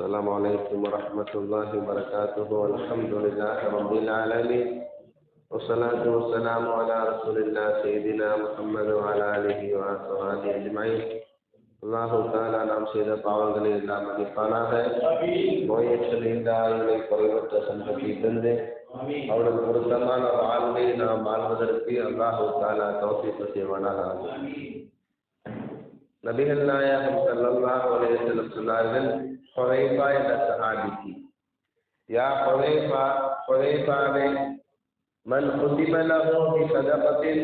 السلام عليكم ورحمة الله وبركاته. والحمد لله رب العالمين، والصلاة والسلام على رسول الله سيدنا محمد وعلى آله وصحبه أجمعين. அல்லாஹு தஆலா நாம் செய்த பாவங்களை எல்லாம் மன்னிப்பானாக. நோயற்ற நீண்டாயுளை குறைவற்ற சந்தத்தை தந்து அவனது பொருத்தமான வாழ்வை நாம் வாழ்வதற்கு அல்லாஹு தஆலா தௌஃபீக் செய்வானாக. நபிகள் நாயகம் ஸல்லல்லாஹு அலைஹி வஸல்லம் சொன்னார்கள், ஹுதைஃபா என்ற சஹாபிக்கு, யா ஹுதைஃபா, ஹுதைஃபாவே, மன் குதிப லஹு பி ஸதகத்தின்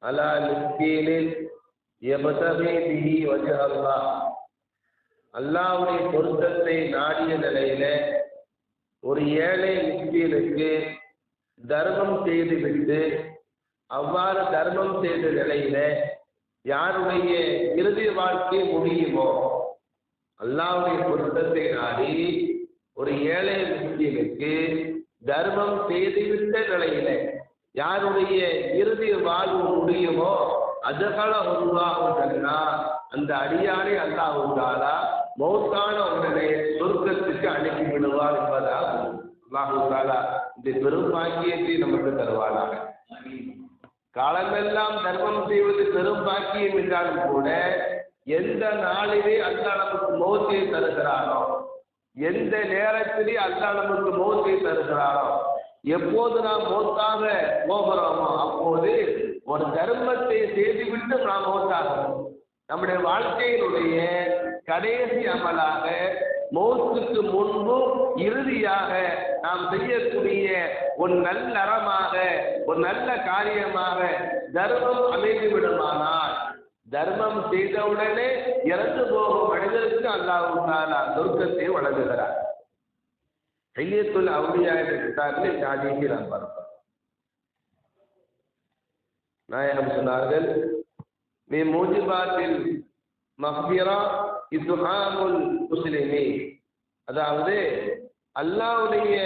அலா மிஸ்கீனின் யப்தகி பிஹி வஜ்ஹ அல்லாஹ், அல்லாஹ்வுடைய பொருத்தத்தை நாடிய நிலையில ஒரு ஏழை மிஸ்கீனுக்கு தர்மம் செய்துவிட்டு அவ்வாறு தர்மம் செய்த நிலையில யாருடைய இறுதி வாழ்க்கை முடியுமோ, அல்லாஹ்வுடைய பொருத்தத்தை நாடி ஒரு ஏழை மிஸ்கீனுக்கு தர்மம் செய்துவிட்ட நிலையில யாருடைய இறுதி வாழ்வு முடியுமோ, அதுகள உருவாகுன்னா அந்த அடியானை அல்லாஹ் தஆலா மௌத்தான உடனே சொர்க்கத்துக்கு அனுப்பி விடுவார் என்பதாக அல்லாஹ் தஆலா இந்த பெரும் பாக்கியத்தை நமக்கு தருவானாக. காலமெல்லாம் தர்மம் செய்வது பெரும் பாக்கியம் என்றாலும் கூட எந்த நாளிலே அல்லாஹ் நமக்கு மௌத்தை தருகிறானோ, எந்த நேரத்திலே அல்லாஹ் நமக்கு மௌத்தை தருகிறானோ, எப்போது நாம் மௌத்தாக போகிறோமோ அப்போது ஒரு தர்மத்தை செய்துவிட்டு நாம் மௌத்தாகிறோம். நம்முடைய வாழ்க்கையினுடைய கடைசி அமலாக மௌத்துக்கு முன்பும் இறுதியாக நாம் செய்யக்கூடிய ஒரு நல்ல அறமாக, ஒரு நல்ல காரியமாக தர்மம் அமைந்து விடுமானால், தர்மம் செய்தவுடனே இறந்து போகும் மனிதருக்கு அல்லாஹ் தஆலா சொர்க்கத்தை வழங்குகிறார். ஹில்யத்துல் அவுலியா என்ற கிதாபில் இந்த ஹதீஸை நாம் பார்ப்போம். நாயகம் சொன்னார்கள், மீ மூஜிபாத்தில் மக்ஃபிரா இத்ஹாமுல் முஸ்லிமீன், அதாவது அல்லாஹ்வுடைய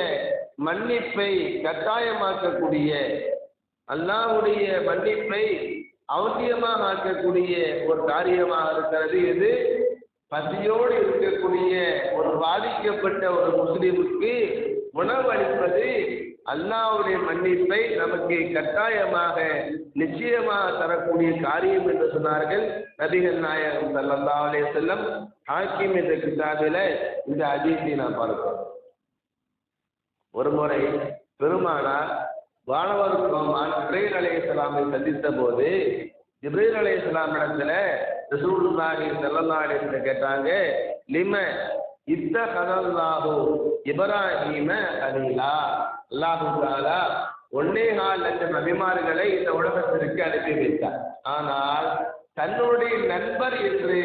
மன்னிப்பை கட்டாயமாக்கக்கூடிய, அல்லாஹ்வுடைய மன்னிப்பை அவசியமாக ஆக்கக்கூடிய ஒரு காரியமாக இருக்கிறது. இது பசியோடு இருக்கக்கூடிய ஒரு பாதிக்கப்பட்ட ஒரு முஸ்லிமுக்கு உணவு அளிப்பது அல்லாஹ்வுடைய மன்னிப்பை நமக்கு கட்டாயமாக நிச்சயமாக தரக்கூடிய காரியம் என்று சொன்னார்கள் நபிகள் நாயகம் ஸல்லல்லாஹு அலைஹி வஸல்லம். ஹாக்கிம் என்ற கிதாபில இந்த ஹதீஸை நாம் பார்க்கிறோம். ஒரு முறை பெருமானார் வானவர் கோமான் ஜிப்ரீல் அலைஹிஸ்ஸலாமை சந்தித்த போது ஜிப்ரீல் அலைஹிஸ்ஸலாம் இடத்துல ரசூலுல்லாஹி ஸல்லல்லாஹு அலைஹி வஸல்லம் கேட்டாங்க, லிம இத்தஹதல்லாஹு இப்ராஹீம கலீலா, அல்லாஹ் தஆலா 1.25 லட்சம் நபிமார்களை இந்த உலகத்திற்கு அனுப்பி வைத்தார். ஆனால் தன்னுடைய நண்பர் என்று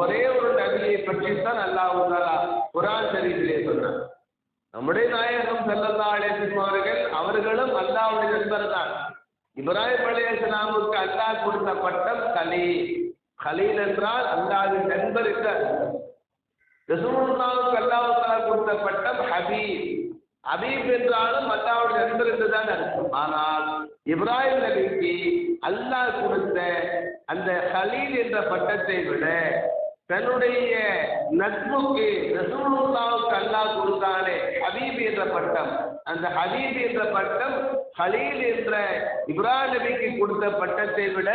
ஒரே ஒரு நபியை பற்றித்தான் அல்லாஹ் தஆலா குர்ஆன் ஷரீஃபிலே சொன்னார். நம்முடைய நாயகம் ஸல்லல்லாஹு அலைஹி வஸல்லம் அவர்களும் அல்லாஹ்வுடைய நண்பர் தான். இப்ராஹிம் அலைஹிஸ்ஸலாமுக்கு அல்லாஹ் கொடுத்த பட்டம் கலீல். கலீல் என்றால் அல்லாஹ்வின் நண்பர் என்று அர்த்தம். ரசூலுல்லாஹ்வுக்கு அல்லாஹ் தஆலா கொடுத்த பட்டம் ஹபீப். ஹபீப் என்றாலும் அல்லாஹ்வுடைய நண்பர் என்றுதான் அர்த்தம். ஆனால் இப்ராஹிம் நபிக்கு அல்லாஹ் கொடுத்த அந்த கலீல் என்ற பட்டத்தை விட தன்னுடைய நட்புக்கு ரசூலுல்லாஹ்வுக்கு அல்லாஹ் கொடுத்தானே ஹபீப் என்ற பட்டம், அந்த ஹபீப் என்ற பட்டம் கலீல் என்ற இப்ராஹிம் நபிக்கு கொடுத்த பட்டத்தை விட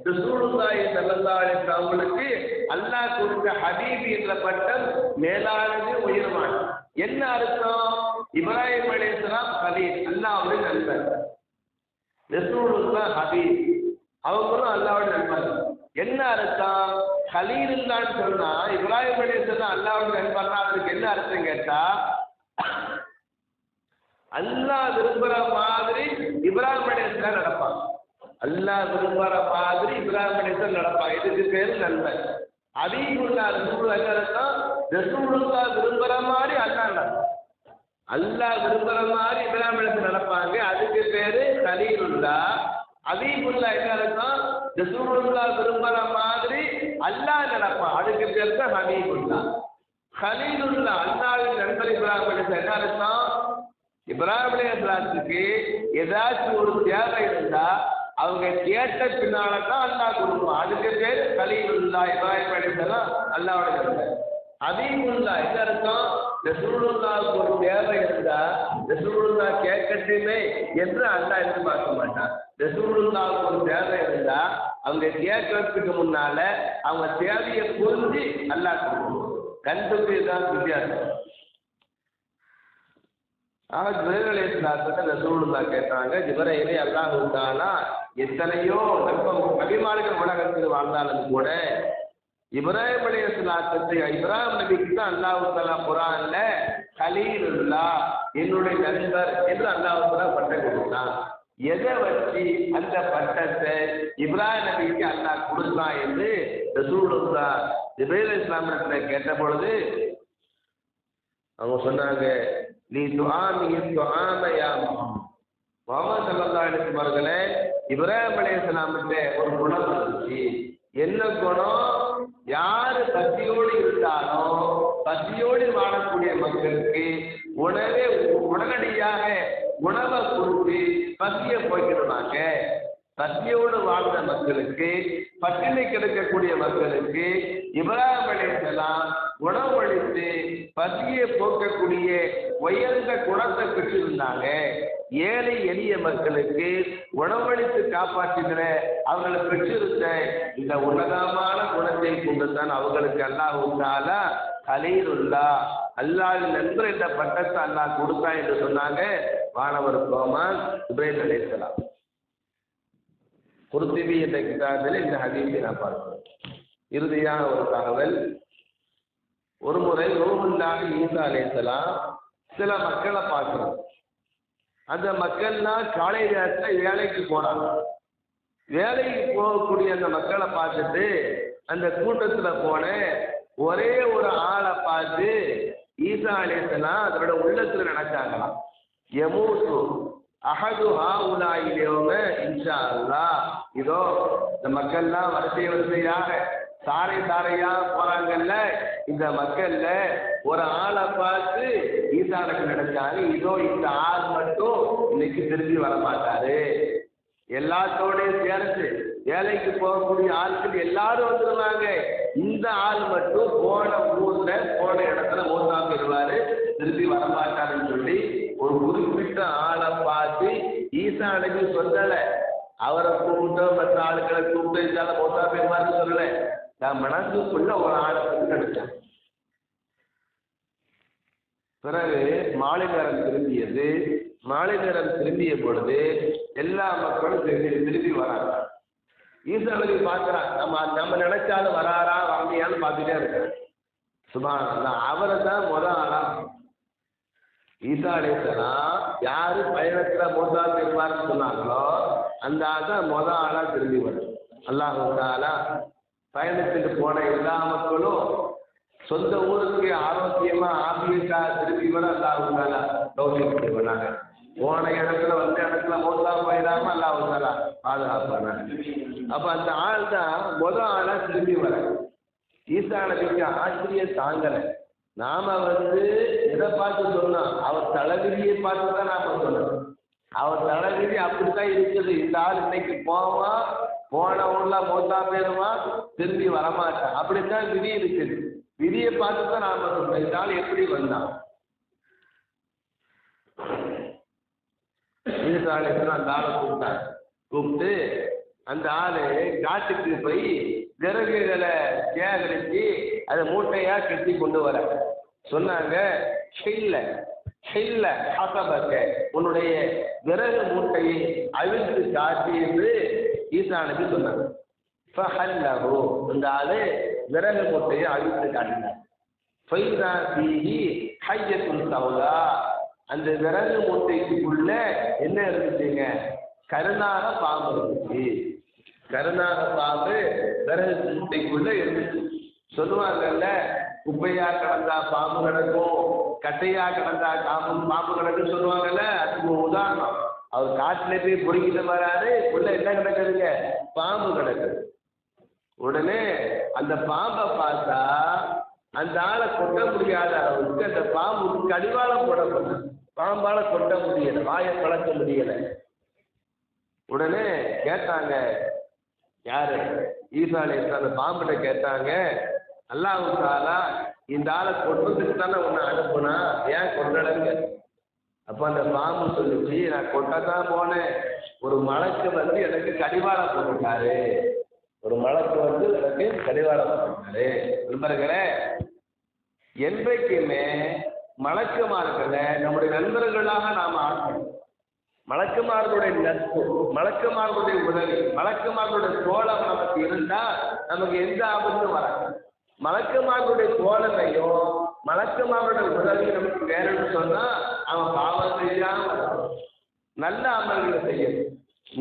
ரசூலுல்லாஹி ஸல்லல்லாஹு அலைஹி வஸல்லம் அவங்களுக்கு அல்லாஹ் கொடுத்த ஹபீப் என்ற பட்டம் மேலானது, உயர்வானது. என்ன அர்த்தம்? இப்ராஹிம் அலைஹிஸ்ஸலாம் கலீல், அல்லாஹ்வுடைய நண்பர். ரசூலுல்லாஹ் ஹபீப், அவங்களும் அல்லாஹ்வுடைய நண்பர். என்ன அர்த்தம்? கலீலுல்லான்னு சொன்னா இப்ராஹிம் அலைஹிஸ்ஸலாம் அல்லாஹ்வுடைய நண்பர்னா அதுக்கு என்ன அர்த்தம் கேட்டா, அல்லாஹ் விரும்புற மாதிரி இப்ராஹிம் அலைஹிஸ்ஸலாம் நடப்பாங்க. அல்லாஹ் விரும்புற மாதிரி இப்ராஹிம் அலைஹிஸ்ஸலாம் நடப்பாங்க. இதுக்கு பேர் நண்பர். ஹபீபுல்லாஹ் ரசூலுல்லாஹ் அர்த்தம், ரசூலுல்லாஹ் விரும்புற மாதிரி அல்லாஹ் நடப்பாங்க. அல்லாஹ் விரும்புற மாதிரி இப்ராஹிம் அலைஹிஸ்ஸலாம் நடப்பாங்க. அதுக்கு பேரு கலீலுல்லாஹ். ஹபீபுல்லாஹ் என்ன அர்த்தம்? ரசூலுல்லாஹ் விரும்புற மாதிரி அல்லாஹ் நடப்பான். அதுக்கு பேர் தான் ஹபீபுல்லாஹ். கலீலுல்லாஹ் அல்லாஹ்வின் நண்பர் இப்ராஹிம் அலைஹிஸ்ஸலாம். என்ன அர்த்தம்? இப்ராஹிம் அலைஹிஸ்ஸலாத்துக்கு ஏதாச்சும் ஒரு தேவை இருந்தா அவங்க கேட்ட பின்னால்தான் அல்லாஹ் கொடுப்பான். அதுக்கு பேர் கலீலுல்லாஹ். இப்ராஹிம் அலைஹிஸ்ஸலாம் அல்லாஹ்வுடைய நண்பர். ஹபீபுல்லாஹ் என்ன அர்த்தம்? ரசூலுல்லாஹ்வுக்கு ஒரு தேவை இருந்தா ரசூலுல்லாஹ் கேட்கட்டுமே என்று அல்லாஹ் எதிர்பார்க்க மாட்டான். ரசூலுல்லாஹ்வுக்கு ஒரு தேவை இருந்தா அவங்க கேட்கறதுக்கு முன்னால அவங்க தேவையை புரிஞ்சு அல்லாஹ் கொடுக்கணும். கண்டுக்கு தான் வித்தியாசம். ஜிப்ரீல் அலைஹிஸ்ஸலாத்தை ரசூலுல்லாஹ் கேட்டாங்க, ஜிப்ரீலே அல்லாஹ் தஆலா எத்தனையோ நபிமார்கள் உலகத்தில் வாழ்ந்தாலும் கூட இப்ராஹிம் அலைஹிஸ்ஸலாத்தை இப்ராஹிம் நபிக்கு தான் அல்லாஹ் தஆலா குர்ஆன்ல கலீலுல்லாஹ் என்னுடைய நண்பர் என்று அல்லாஹ் தஆலா பட்டம் கொடுத்தான். எதை வச்சு அந்த பட்டத்தை இப்ராஹிம் நபிக்கு அல்லாஹ் கொடுத்தான் என்று ரசூலுல்லாஹ் ஜிப்ரீல் அலைஹிஸ்ஸலாத்தை கேட்ட பொழுது அவங்க சொன்னாங்க, நீ துஆமிஹி துஆம யா முஹம்மத். முஹம்மது ஸல்லல்லாஹு அலைஹி வஸல்லம் அவர்களே, இப்ராஹிம் அலைஹிஸ்ஸலாமுக்கு ஒரு குணம் இருந்துச்சு. என்ன குணம்? யாரு பசியோடு இருந்தாலும் பசியோடு வாழக்கூடிய மக்களுக்கு உணவே உடனடியாக உணவை கொடுத்து பசியை போய்க்கிடுவாங்க. பசியோடு வாழ்ந்த மக்களுக்கு, பட்டினி கிடக்கக்கூடிய மக்களுக்கு இப்ராஹிம் அலைஹிஸ்ஸலாம் உணவளித்து பசியை போக்கக்கூடிய உயர்ந்த குணத்தை பெற்றிருந்தாங்க. ஏழை எளிய மக்களுக்கு உணவளித்து காப்பாற்றுகிற அவர்களை பெற்றிருந்த இந்த உன்னதமான குணத்தை கொண்டுதான் அவர்களுக்கு அல்லாஹ் தஆலா கலீலுல்லாஹ் அல்லாஹ்வின் நண்பர் என்ற பட்டத்தை அல்லாஹ் கொடுத்தான் என்று சொன்னாங்க வானவர் கோமான் இப்ராஹிம் அலைஹிஸ்ஸலாம். குர்துபி என்ற கிதாபில் இந்த ஹதீஸை நான் பார்க்கிறோம். இறுதியான ஒரு தகவல், ஒரு முறை ரூஹுல்லாஹி ஈசா அலைஹிஸ்ஸலாம் சில மக்களை பார்க்கிறோம். அந்த மக்கள்லாம் காலை நேரத்தில் வேலைக்கு போனாங்க. வேலைக்கு போகக்கூடிய அந்த மக்களை பார்த்துட்டு அந்த கூட்டத்தில் போன ஒரே ஒரு ஆளை பார்த்து ஈசா அலைஹிஸ்ஸலாம் அதோட உள்ளத்தில் நினைச்சாங்களாம், யமூத்து அஹது ஹாஉலாஇ யௌம இன்ஷா அல்லாஹ். இதோ இந்த மக்கள்லாம் வரிசையாக சாரை சாரையா போறாங்கல்ல, இந்த மக்கள்ல ஒரு ஆளை பார்த்து ஈசானுக்கு நினைச்சாங்க, இதோ இந்த ஆள் மட்டும் இன்னைக்கு திரும்பி வரமாட்டாரு. எல்லாத்தோடையும் சேர்த்து வேலைக்கு போகக்கூடிய ஆட்கள் எல்லாரும் வந்துருவாங்க, இந்த ஆள் மட்டும் போன ஊர்ல போன இடத்துல மூத்தா போயிடுவாரு, திரும்பி வரமாட்டாருன்னு சொல்லி ஒரு குறிப்பிட்ட ஆளை பார்த்து ஈசா அன்னைக்கு சொல்லல. அவரை கூப்பிட்டு மற்ற ஆளுக்களை கூப்பிட்டு இதால மூத்தா போயிருவாருன்னு சொல்லல. நான் மனசுக்குள்ள ஒரு ஆளை நினைச்சேன். பிறகு மாலை நேரம் திரும்பியது. மாலை நேரம் திரும்பிய பொழுது எல்லா மக்களும் திரும்பி வராங்க. ஈசாவை பார்க்கிறான், நம்ம நினைச்சாலும் வராரா வரலையான்னு பார்த்துட்டே இருக்காரு. சுப்ஹானல்லாஹ், அவரை தான் முதல் ஆளா ஈசா அலைஹிஸ்ஸலாம் யாரு பயணத்துல மூத்தா போயிருவாருன்னு சொன்னாங்களோ அந்த ஆள் தான் முதல் ஆளா திரும்பி வரும். அல்லாஹ் தஆலா பயணத்துக்கு போன எல்லா மக்களும் சொந்த ஊருக்கு ஆரோக்கியமா ஆபியத்தா திரும்பி வர அல்லாஹ் தஆலா தௌஃபீக் செய்வாங்க. போன இடத்துல வந்த இடத்துல மூத்தா போயிடாம அல்லாஹ் தஆலா பாதுகாப்பாங்க. அப்ப அந்த ஆள் தான் முதல் ஆளா திரும்பி வர. ஈசா நபிக்கு ஆச்சரியம் தாங்கலை. நாம எதை பார்த்து சொன்னோம்? அவர் தலைவிதியை பார்த்து தான் நாம சொன்னோம். அவர் தலைவிதி அப்படித்தான் இருக்குது. இந்த ஆள் இன்னைக்கு போவான், போன ஊர்ல மூத்தா போயிருவான், திரும்பி வரமாட்டான், அப்படித்தான் விதி இருக்குது. விதியை பார்த்து தான் நாம சொன்னோம். இந்த ஆள் எப்படி வந்தான்? அந்த ஆளை கூப்பிட்டாங்க. கூப்பிட்டு அந்த ஆளு காட்டுக்கு போய் விறகுகளை சேகரித்து அதை மூட்டையா கட்டி கொண்டு வர சொன்னாங்க. உன்னுடைய விறகு மூட்டையை அவிழ்த்து காட்டி என்று ஈசா நபி சொன்னாங்க. இந்த ஆளு விறகு மூட்டையை அவிழ்த்து காட்டினார். அந்த விறகு மூட்டைக்குள்ள என்ன இருந்துச்சுங்க? கருணாக பாம்பு இருந்துச்சு. கருணாக பாம்பு விறகு மூட்டைக்குள்ள இருந்துச்சு. சொல்லுவாங்கல்ல, குப்பையா கிடந்தா பாம்பு கிடக்கும், கட்டையா கிடந்தா பாம்பு கிடக்குன்னு சொல்லுவாங்கல்ல. அதுக்கு உதாரணம், அவர் காட்டுல போய் பொறுக்கிட்டு வராரு, உள்ள என்ன கிடக்குதுங்க? பாம்பு கிடக்குது. உடனே அந்த பாம்பை பார்த்தா அந்த ஆளை கொட்ட முடியாத அளவுக்கு அந்த பாம்புக்கு கடிவாளம் போடப்பட்ட, பாம்பால கொட்ட முடியல, வாயை பழக்க முடியல. உடனே கேட்டாங்க, யாரு? ஈசா அலைஹிஸ்ஸலாம் அந்த பாம்பிட்ட கேட்டாங்க, அல்லாஹ் தாலா இந்த ஆளை கொட்டுறதுக்கு தானே உன்னை அனுப்புனா, ஏன் கொண்டடங்க? அப்போ அந்த பாம்பு சொல்லிச்சு, நான் கொட்டத்தான் போனேன், ஒரு மலக்கு வந்து எனக்கு கடிவாளம் போட்டுட்டாரு. ஒரு மலக்கு வந்து எனக்கு கடிவாளம் போட்டுட்டாரு. நண்பர்களே, என்றைக்குமே மலக்குமார்களை நம்முடைய நண்பர்களாக நாம் ஆக்கணும். மலக்குமார்களுடைய நட்பு, மலக்குமார்களுடைய உதவி, மலக்குமார்களுடைய தோழம் நமக்கு இருந்தா நமக்கு எந்த ஆபத்தும் வராது. மலக்குமார்களுடைய தோழமையோ மலக்குமார்களுடைய உதவி நமக்கு வேணும்னு சொன்னா அவன் பாவம் செய்யாம நல்ல அமல்களை செய்யணும்,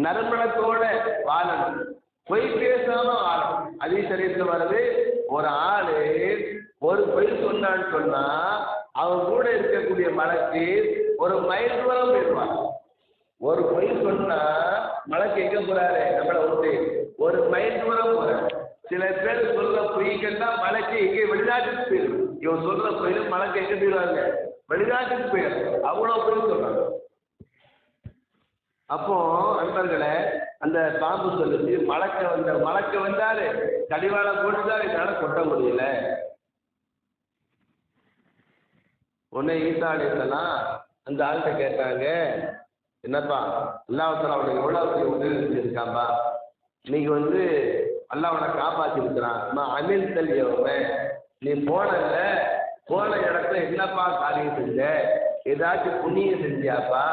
நறுமணத்தோட வாழணும், பொய் பேசாம வாழணும். அதே சரீரத்தில் வருது, ஒரு ஆளு ஒரு பொய் சொன்னான்னு சொன்னா அவன் கூட இருக்கக்கூடிய மலக்கு ஒரு மைல் தூரம் போயிடுவான். ஒரு பொய் சொன்னா மலக்கு எங்க போறாரு, நம்மளை விட்டு ஒரு மைல் தூரம் போறாரு. சில பேர் சொல்ற பொய்க்கெல்லாம் மலைக்கு எங்கே வெளிநாட்டுக்கு போயிடும். இவன் சொல்ற பொய்யும் மலைக்கு எங்க போயிடுவாங்க, வெளிநாட்டுக்கு போயிடும். அவ்வளோ பொய் சொல்றாங்க. அப்போ நண்பர்களை, அந்த பாம்பு சொல்லுச்சு, மலக்க வந்தாரு, கடிவாளம் போட்டுட்டாரு, என்னால கொட்ட முடியல. உடனே ஈசா அலைஹிஸ்ஸலாம் அந்த ஆள்கிட்ட கேட்டாங்க, என்னப்பா அல்லாஹ் அவனுக்கு எவ்வளோ பெரிய உதவி செஞ்சிருக்காப்பா, இன்னைக்கு வந்து அல்லாஹ் அவனை காப்பாற்றிருக்கிறான். நான் அமில் தல்லியவன், நீ போன இடத்துல என்னப்பா காரியம் செஞ்ச, ஏதாச்சும் புண்ணியம் செஞ்சியாப்பா,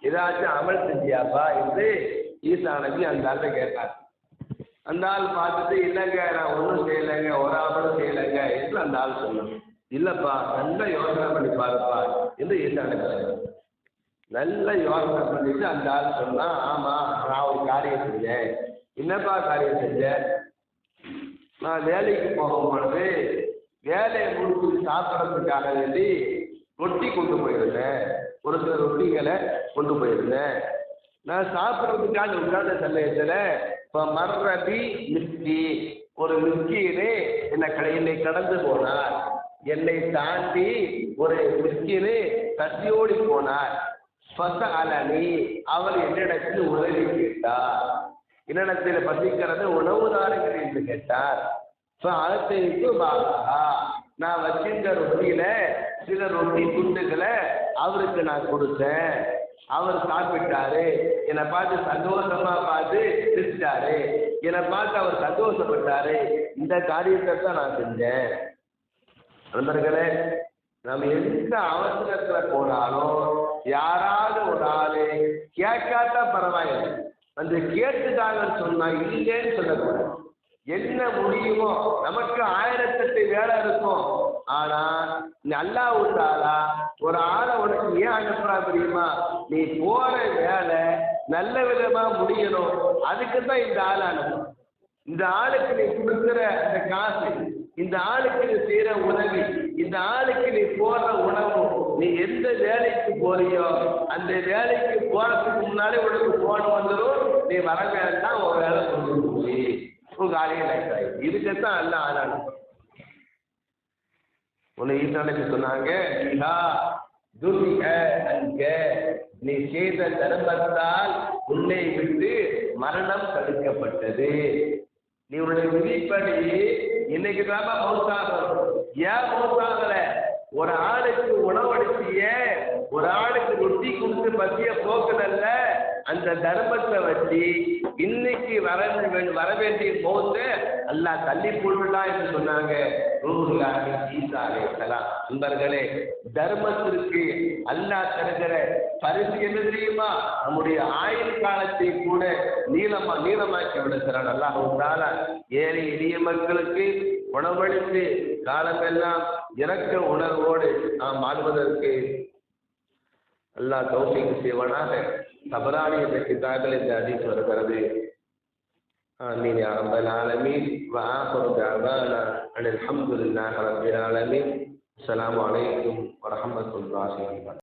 ஏதாச்சும் அமல் செஞ்சியாப்பா என்று ஈசா நபி அந்த ஆள்கிட்ட கேட்டார். அந்த ஆள் பார்த்துட்டு, இல்லைங்க நான் ஒன்றும் செய்யலைங்க, ஒரு அமலும் செய்யலைங்க என்று அந்த ஆள் சொன்னான். இல்லைப்பா, நல்ல யோசனை பண்ணி பாருப்பா என்று ஈசா நபி சொன்னார். நல்ல யோசனை பண்ணிட்டு அந்த ஆள் சொன்னா, ஆமா நான் ஒரு காரியம் செஞ்சேன். என்னப்பா காரியம் செஞ்சேன்? நான் வேலைக்கு போகும் பொழுது வேலையை முடிச்சு சாப்பிட்றதுக்காக வேண்டி ரொட்டி கொண்டு போயிருந்தேன், ஒரு சில ரொட்டிகளை கொண்டு போயிருந்தேன். நான் சாப்பிட்றதுக்காக உட்கார்ந்த சமயத்தில் இப்போ மர்ரபி மிஸ்கி, ஒரு மிஸ்கீனு என்னை கடந்து போனார். என்னை தாண்டி ஒரு மிஸ்கீனு தட்டியோடி போனார். ஃபஸஅலனி, அவர் என்னிடத்தில் உதவி கேட்டார். என்னிடத்தில் பசிக்கிறது உணவு தாருங்கள் என்று கேட்டார். நான் வச்சிருந்த ரொட்டியில சில ரொட்டி துண்டுகளை அவருக்கு நான் கொடுத்தேன். அவர் சாப்பிட்டாரு, என்னை பார்த்து சந்தோஷமா பார்த்து சிரிச்சாரு, என்னை பார்த்து அவர் சந்தோஷப்பட்டாரு. இந்த காரியத்தை தான் நான் செஞ்சேன். நண்பர்களே, நம்ம எந்த அவசரத்துல போனாலும் யாராவது ஒரு ஆளு கேட்காட்டா பரவாயில்லை, அந்த கேட்டுட்டாங்கன்னு சொன்னா இல்லைன்னு சொல்லக்கூடாது. என்ன முடியுமோ, நமக்கு 1008 வேலை இருக்கும். ஆனா அல்லாஹ் தாலா ஒரு ஆளை உனக்கு ஏன் அனுப்புறா தெரியுமா? நீ போற வேலை நல்ல விதமா முடியணும், அதுக்கு தான் இந்த ஆளை அனுப்பும். இந்த ஆளுக்கு நீ கொடுக்குற அந்த காசு, இந்த ஆளுக்கு நீ செய்யற உதவி, இந்த ஆளுக்கு நீ போடுற உணவு, நீ எந்த வேலைக்கு போறியோ அந்த வேலைக்கு போறதுக்கு முன்னாலே உனக்கு போன வந்துடும். நீ வர வேண்டாம், ஒரு வேலை கொண்டு போய் உங்க ஆளையே லைட் ஆகிடும். இதுக்குத்தான் அல்ல ஆளானு. உன்னை ஈசானுக்கு சொன்னாங்க, நீ செய்த தர்மத்தால் உன்னை விட்டு மரணம் தடுக்கப்பட்டது. நீ உன்னுடைய விதிப்படி இன்னைக்கு தான் மௌத்தாகணும். ஏன் மௌத்தாகல? ஒரு ஆளுக்கு உணவளிச்சிய, ஒரு ஆளுக்கு ரொட்டி கொடுத்து பசிய போக்குதல்ல, அந்த தர்மத்தை வச்சு இன்னைக்கு வர வேண்டிய மௌத்தை அல்லாஹ் தள்ளி போட்டுடா என்று சொன்னாங்க ஈசா அலைஹிஸ்ஸலாம். நண்பர்களே, தர்மத்திற்கு அல்லாஹ் தருகிற பரிசு என்ன தெரியுமா? நம்முடைய ஆயுள் காலத்தை கூட நீளமாக்கி விடுகிறான். அல்லாஹ் தஆலா ஏழை எளிய மக்களுக்கு உணவளித்து காலமெல்லாம் இரக்க உணர்வோடு நாம் வாழ்வதற்கு அல்லாஹ் தௌஃபீக் செய்வானாக. தபரானி என்ற கிதாபில் இந்த ஹதீஸ் வருகிறது. ஆமீன் யா ரப்பல் ஆலமீன். வ ஆகிரு தஅவானா அனில் ஹம்துலில்லாஹி ரப்பில் ஆலமீன். அஸ்ஸலாமு அலைக்கும் வ ரஹ்மத்துல்லாஹி வ பரகாத்துஹு.